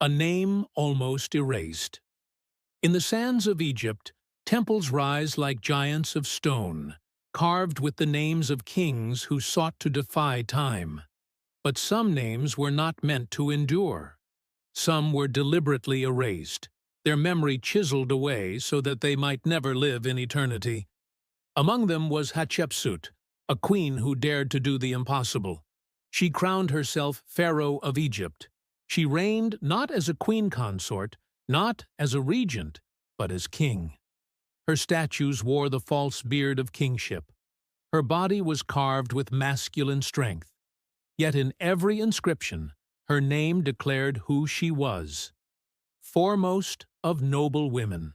A name almost erased. In the sands of Egypt, temples rise like giants of stone, carved with the names of kings who sought to defy time. But some names were not meant to endure. Some were deliberately erased, their memory chiseled away so that they might never live in eternity. Among them was Hatshepsut, a queen who dared to do the impossible. She crowned herself Pharaoh of Egypt. She reigned not as a queen consort, not as a regent, but as king. Her statues wore the false beard of kingship. Her body was carved with masculine strength. Yet in every inscription, her name declared who she was: foremost of noble women.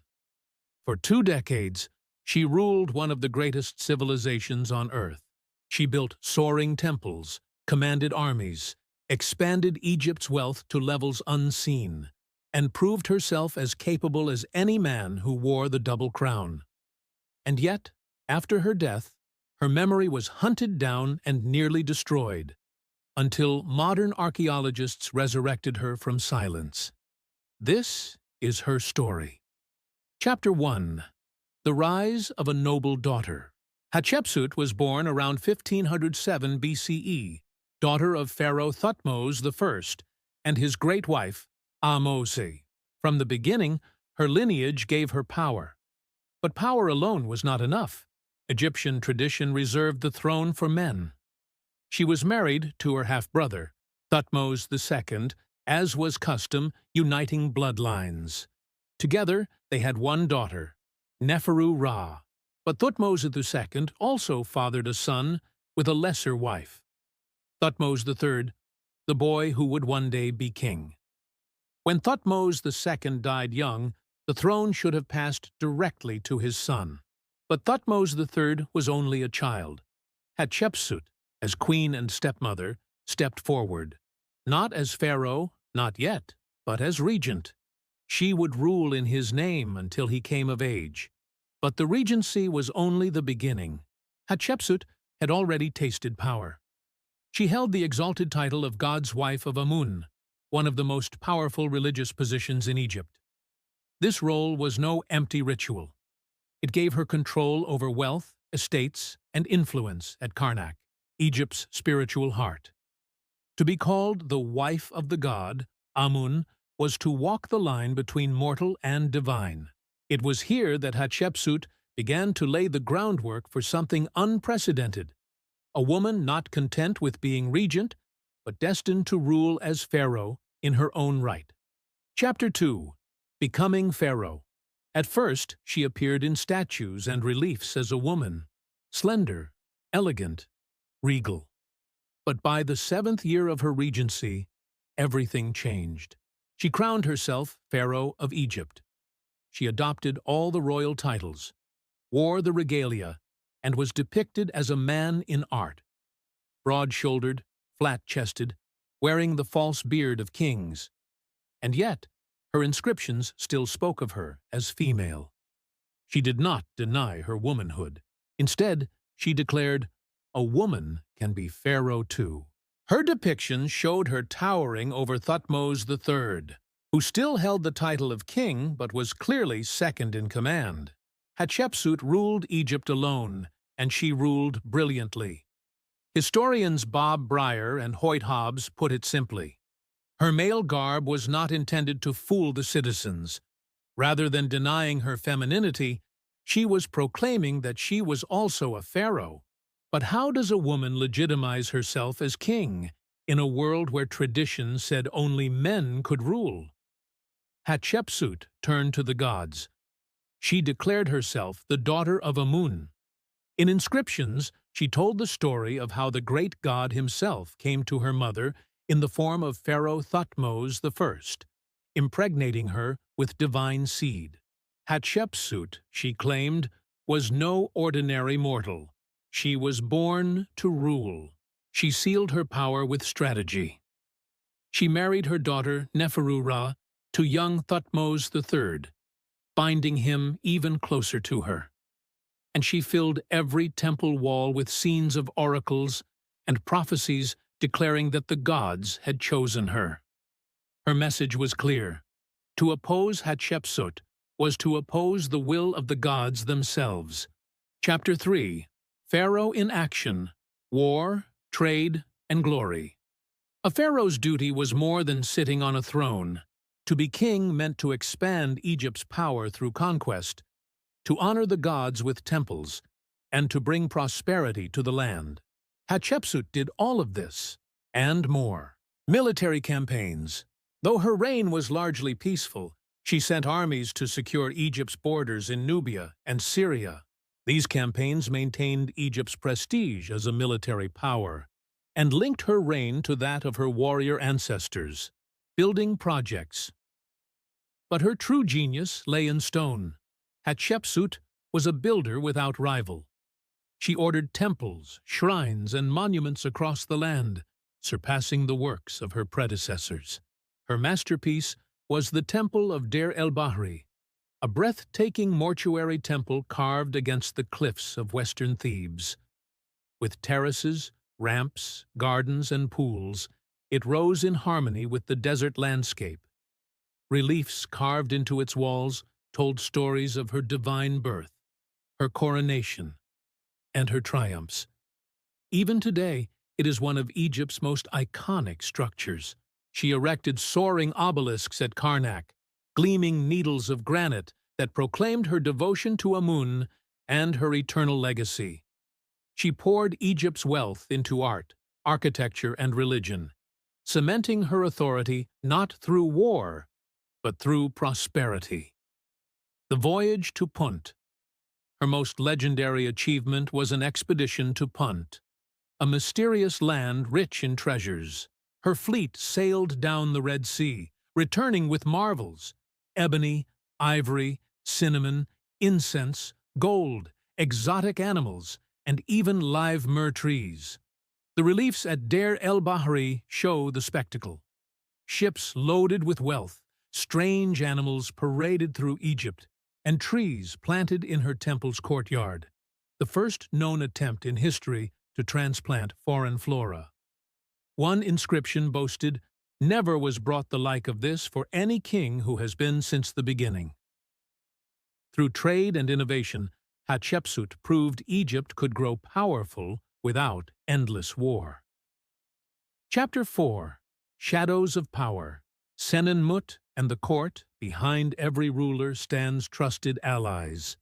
For 2 decades, she ruled one of the greatest civilizations on earth. She built soaring temples, commanded armies, expanded Egypt's wealth to levels unseen, and proved herself as capable as any man who wore the double crown. And yet, after her death, her memory was hunted down and nearly destroyed, until modern archaeologists resurrected her from silence. This is her story. Chapter 1. The Rise of a Noble Daughter. Hatshepsut was born around 1507 BCE, daughter of Pharaoh Thutmose I and his great wife, Amun. From the beginning, her lineage gave her power. But power alone was not enough. Egyptian tradition reserved the throne for men. She was married to her half-brother, Thutmose II, as was custom, uniting bloodlines. Together, they had one daughter, Neferu-Ra. But Thutmose II also fathered a son with a lesser wife, Thutmose III, the boy who would one day be king. When Thutmose II died young, the throne should have passed directly to his son. But Thutmose III was only a child. Hatshepsut, as queen and stepmother, stepped forward, not as pharaoh, not yet, but as regent. She would rule in his name until he came of age. But the regency was only the beginning. Hatshepsut had already tasted power. She held the exalted title of God's wife of Amun, one of the most powerful religious positions in Egypt. This role was no empty ritual. It gave her control over wealth, estates, and influence at Karnak, Egypt's spiritual heart. To be called the wife of the god, Amun, was to walk the line between mortal and divine. It was here that Hatshepsut began to lay the groundwork for something unprecedented, a woman not content with being regent, but destined to rule as pharaoh in her own right. Chapter 2. Becoming Pharaoh. At first, she appeared in statues and reliefs as a woman, slender, elegant, regal. But by the 7th year of her regency, everything changed. She crowned herself Pharaoh of Egypt. She adopted all the royal titles, wore the regalia, and was depicted as a man in art, broad-shouldered, flat-chested, wearing the false beard of kings. And yet, her inscriptions still spoke of her as female. She did not deny her womanhood. Instead, she declared, "A woman can be pharaoh too." Her depictions showed her towering over Thutmose III, who still held the title of king but was clearly second in command. Hatshepsut ruled Egypt alone, and she ruled brilliantly. Historians Bob Breyer and Hoyt Hobbs put it simply: her male garb was not intended to fool the citizens. Rather than denying her femininity, she was proclaiming that she was also a pharaoh. But how does a woman legitimize herself as king in a world where tradition said only men could rule? Hatshepsut turned to the gods. She declared herself the daughter of Amun. In inscriptions, she told the story of how the great god himself came to her mother in the form of Pharaoh Thutmose I, impregnating her with divine seed. Hatshepsut, she claimed, was no ordinary mortal. She was born to rule. She sealed her power with strategy. She married her daughter Neferu-Ra to young Thutmose III, binding him even closer to her. And she filled every temple wall with scenes of oracles and prophecies declaring that the gods had chosen her. Her message was clear. To oppose Hatshepsut was to oppose the will of the gods themselves. Chapter 3. Pharaoh in Action: War, Trade, and Glory. A pharaoh's duty was more than sitting on a throne. To be king meant to expand Egypt's power through conquest, to honor the gods with temples, and to bring prosperity to the land. Hatshepsut did all of this, and more. Military campaigns. Though her reign was largely peaceful, she sent armies to secure Egypt's borders in Nubia and Syria. These campaigns maintained Egypt's prestige as a military power and linked her reign to that of her warrior ancestors. Building projects. But her true genius lay in stone. Hatshepsut was a builder without rival. She ordered temples, shrines, and monuments across the land, surpassing the works of her predecessors. Her masterpiece was the Temple of Deir el-Bahri, a breathtaking mortuary temple carved against the cliffs of western Thebes. With terraces, ramps, gardens, and pools, it rose in harmony with the desert landscape. Reliefs carved into its walls told stories of her divine birth, her coronation, and her triumphs. Even today, it is one of Egypt's most iconic structures. She erected soaring obelisks at Karnak, gleaming needles of granite that proclaimed her devotion to Amun and her eternal legacy. She poured Egypt's wealth into art, architecture, and religion, cementing her authority not through war, but through prosperity. The voyage to Punt. Her most legendary achievement was an expedition to Punt, a mysterious land rich in treasures. Her fleet sailed down the Red Sea, returning with marvels: ebony, ivory, cinnamon, incense, gold, exotic animals, and even live myrrh trees. The reliefs at Deir el-Bahri show the spectacle. Ships loaded with wealth, strange animals paraded through Egypt, and trees planted in her temple's courtyard, the first known attempt in history to transplant foreign flora. One inscription boasted, "Never was brought the like of this for any king who has been since the beginning." Through trade and innovation, Hatshepsut proved Egypt could grow powerful without endless war. Chapter 4. Shadows of Power. Senenmut and the court, behind every ruler stands trusted allies.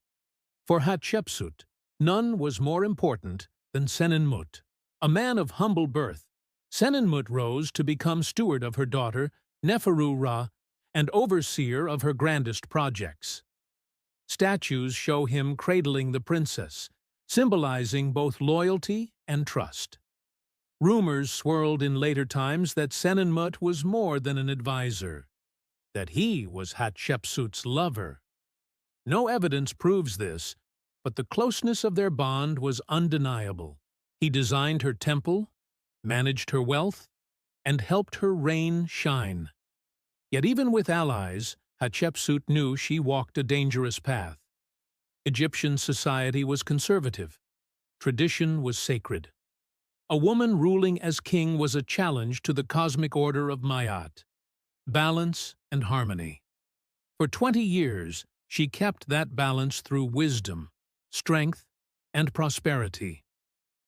For Hatshepsut, none was more important than Senenmut. A man of humble birth, Senenmut rose to become steward of her daughter, Neferu-Ra, and overseer of her grandest projects. Statues show him cradling the princess, symbolizing both loyalty and trust. Rumors swirled in later times that Senenmut was more than an advisor, that he was Hatshepsut's lover. No evidence proves this, but the closeness of their bond was undeniable. He designed her temple, managed her wealth, and helped her reign shine. Yet even with allies, Hatshepsut knew she walked a dangerous path. Egyptian society was conservative. Tradition was sacred. A woman ruling as king was a challenge to the cosmic order of Ma'at, balance and harmony. For 20 years, she kept that balance through wisdom, strength, and prosperity.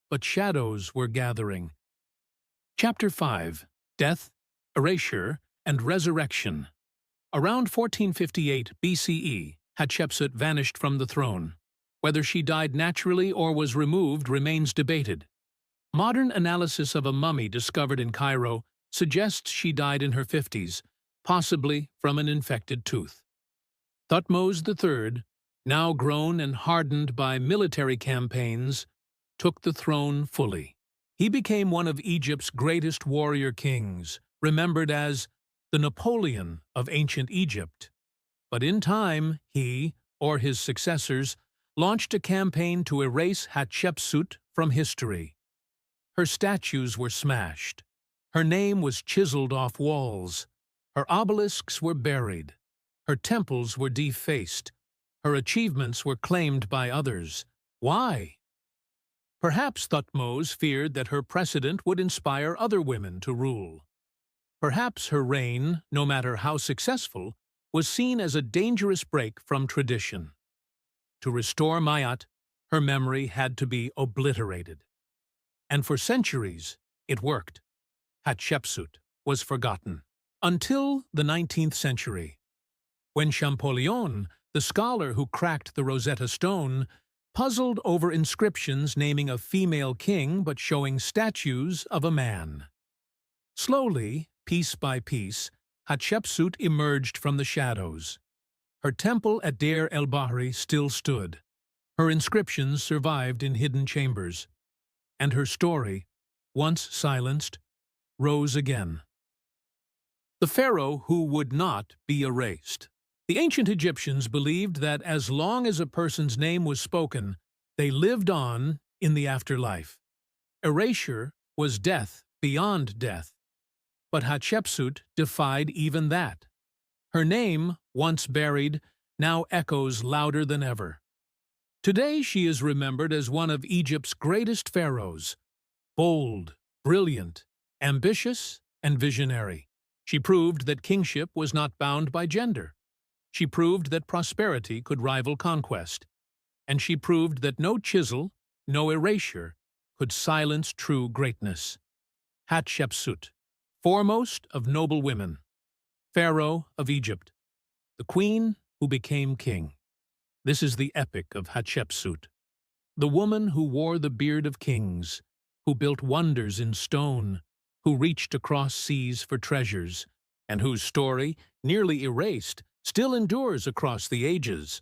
But shadows were gathering. Chapter 5. Death, Erasure, and Resurrection. Around 1458 BCE, Hatshepsut vanished from the throne. Whether she died naturally or was removed remains debated. Modern analysis of a mummy discovered in Cairo suggests she died in her 50s, possibly from an infected tooth. Thutmose III, now grown and hardened by military campaigns, took the throne fully. He became one of Egypt's greatest warrior kings, remembered as the Napoleon of ancient Egypt. But in time, he, or his successors, launched a campaign to erase Hatshepsut from history. Her statues were smashed. Her name was chiseled off walls. Her obelisks were buried. Her temples were defaced. Her achievements were claimed by others. Why? Perhaps Thutmose feared that her precedent would inspire other women to rule. Perhaps her reign, no matter how successful, was seen as a dangerous break from tradition. To restore Mayat, her memory had to be obliterated. And for centuries, it worked. Hatshepsut was forgotten. Until the 19th century, when Champollion, the scholar who cracked the Rosetta Stone, puzzled over inscriptions naming a female king but showing statues of a man. Slowly, piece by piece, Hatshepsut emerged from the shadows. Her temple at Deir el-Bahri still stood. Her inscriptions survived in hidden chambers. And her story, once silenced, rose again. The pharaoh who would not be erased. The ancient Egyptians believed that as long as a person's name was spoken, they lived on in the afterlife. Erasure was death beyond death. But Hatshepsut defied even that. Her name, once buried, now echoes louder than ever. Today she is remembered as one of Egypt's greatest pharaohs, bold, brilliant, ambitious, and visionary. She proved that kingship was not bound by gender. She proved that prosperity could rival conquest. And she proved that no chisel, no erasure, could silence true greatness. Hatshepsut, foremost of noble women, Pharaoh of Egypt, the queen who became king. This is the epic of Hatshepsut, the woman who wore the beard of kings, who built wonders in stone, who reached across seas for treasures, and whose story, nearly erased, still endures across the ages.